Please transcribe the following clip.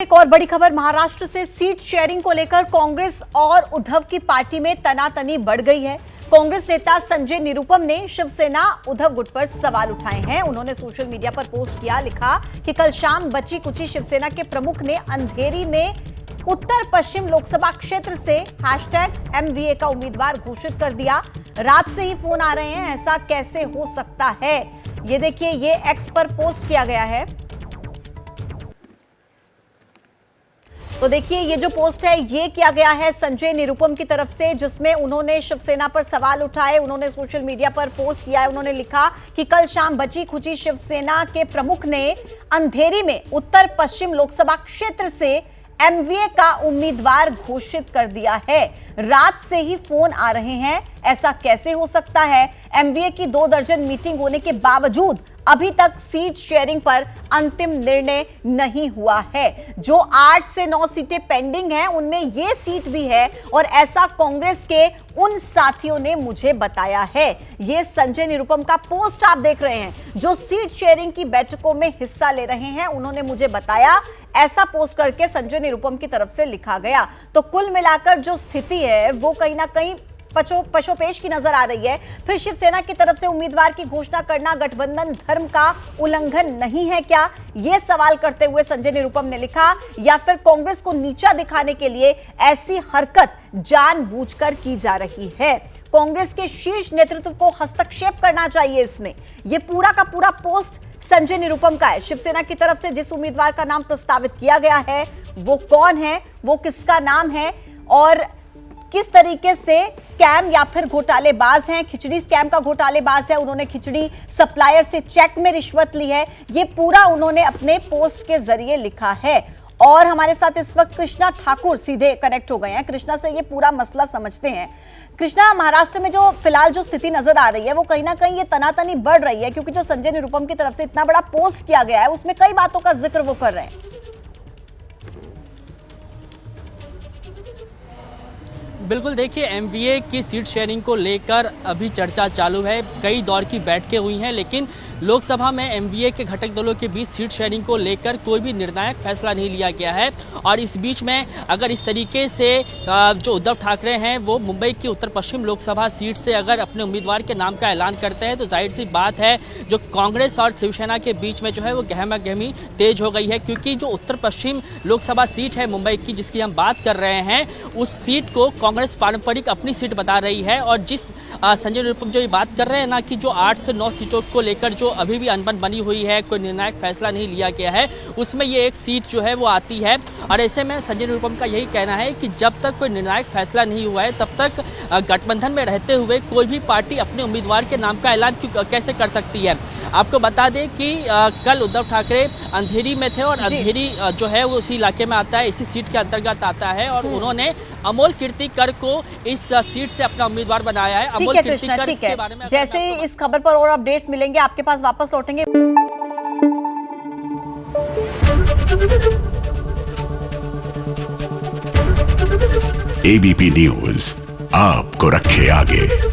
एक और बड़ी खबर महाराष्ट्र से सीट शेयरिंग को लेकर कांग्रेस और उद्धव की पार्टी में तनातनी बढ़ गई है। कांग्रेस नेता संजय निरुपम ने शिवसेना उद्धव गुट पर सवाल उठाए हैं। उन्होंने सोशल मीडिया पर पोस्ट किया, लिखा कि कल शाम बची कुची शिवसेना के प्रमुख ने अंधेरी में उत्तर पश्चिम लोकसभा क्षेत्र से #MVA का उम्मीदवार घोषित कर दिया। रात से ही फोन आ रहे हैं, ऐसा कैसे हो सकता है। ये देखिए, ये एक्स पर पोस्ट किया गया है। तो देखिए, ये जो पोस्ट है ये किया गया है संजय निरुपम की तरफ से, जिसमें उन्होंने शिवसेना पर सवाल उठाए। उन्होंने सोशल मीडिया पर पोस्ट किया है। उन्होंने लिखा कि कल शाम बची खुची शिवसेना के प्रमुख ने अंधेरी में उत्तर पश्चिम लोकसभा क्षेत्र से MVA का उम्मीदवार घोषित कर दिया है। रात से ही फोन आ रहे हैं, ऐसा कैसे हो सकता है। MVA की 2 दर्जन मीटिंग होने के बावजूद अभी तक सीट शेयरिंग पर अंतिम निर्णय नहीं हुआ है। जो 8 से 9 सीटें पेंडिंग हैं, उनमें ये सीट भी है और ऐसा कांग्रेस के उन साथियों ने मुझे बताया है। ये संजय निरुपम का पोस्ट आप देख रहे हैं, जो सीट शेयरिंग की बैठकों में हिस्सा ले रहे हैं। उन्होंने मुझे बताया, ऐसा पोस्ट करके संजय निरुपम की तरफ से लिखा गया। तो कुल मिलाकर जो स्थिति है वो कहीं ना कहीं पशोपेश की नजर आ रही है। फिर शिवसेना की तरफ से उम्मीदवार की घोषणा करना गठबंधन धर्म का उल्लंघन नहीं है क्या, यह सवाल करते हुए संजय निरुपम ने लिखा, या फिर कांग्रेस को नीचा दिखाने के लिए ऐसी हरकत जानबूझकर की जा रही है। कांग्रेस के शीर्ष नेतृत्व को हस्तक्षेप करना चाहिए इसमें। यह पूरा का पूरा पोस्ट संजय निरुपम का है। शिवसेना की तरफ से जिस उम्मीदवार का नाम प्रस्तावित किया गया है वो कौन है, वो किसका नाम है और किस तरीके से स्कैम या फिर घोटालेबाज हैं। खिचड़ी स्कैम का घोटालेबाज है, उन्होंने खिचड़ी सप्लायर से चेक में रिश्वत ली है। ये पूरा उन्होंने अपने पोस्ट के जरिए लिखा है। और हमारे साथ इस वक्त कृष्णा ठाकुर सीधे कनेक्ट हो गए हैं। कृष्णा से ये पूरा मसला समझते हैं। कृष्णा, महाराष्ट्र में जो फिलहाल जो स्थिति नजर आ रही है वो कहीं ना कहीं ये तनातनी बढ़ रही है, क्योंकि जो संजय निरुपम की तरफ से इतना बड़ा पोस्ट किया गया है उसमें कई बातों का जिक्र वो कर रहे हैं। बिल्कुल, देखिए, MVA की सीट शेयरिंग को लेकर अभी चर्चा चालू है। कई दौर की बैठकें हुई हैं, लेकिन लोकसभा में MVA के घटक दलों के बीच सीट शेयरिंग को लेकर कोई भी निर्णायक फैसला नहीं लिया गया है। और इस बीच में अगर इस तरीके से जो उद्धव ठाकरे हैं वो मुंबई की उत्तर पश्चिम लोकसभा सीट से अगर अपने उम्मीदवार के नाम का ऐलान करते हैं, तो जाहिर सी बात है जो कांग्रेस और शिवसेना के बीच में जो है वो गहमा-गहमी तेज हो गई है। क्योंकि जो उत्तर पश्चिम लोकसभा सीट है मुंबई की, जिसकी हम बात कर रहे हैं, उस सीट को कांग्रेस पारंपरिक अपनी सीट बता रही है। और जिस संजय निरुपम जो ये बात कर रहे हैं ना कि जो 8 से 9 सीटों को लेकर जो अभी भी अनबन बनी हुई है, कोई निर्णायक फैसला नहीं लिया गया है, उसमें ये एक सीट जो है वो आती है। और ऐसे में संजय निरुपम का यही कहना है कि जब तक कोई निर्णायक फैसला नहीं हुआ है तब तक गठबंधन में रहते हुए कोई भी पार्टी अपने उम्मीदवार के नाम का ऐलान कैसे कर सकती है। आपको बता दें कि कल उद्धव ठाकरे अंधेरी में थे और अंधेरी जो है वो उसी इलाके में आता है, इसी सीट के अंतर्गत आता है। और उन्होंने अमोल कीर्तिकर को इस सीट से अपना उम्मीदवार बनाया है। अमोल कीर्तिकर के बारे में जैसे ही इस खबर पर और अपडेट्स मिलेंगे आपके पास वापस लौटेंगे। ABP न्यूज आपको रखे आगे।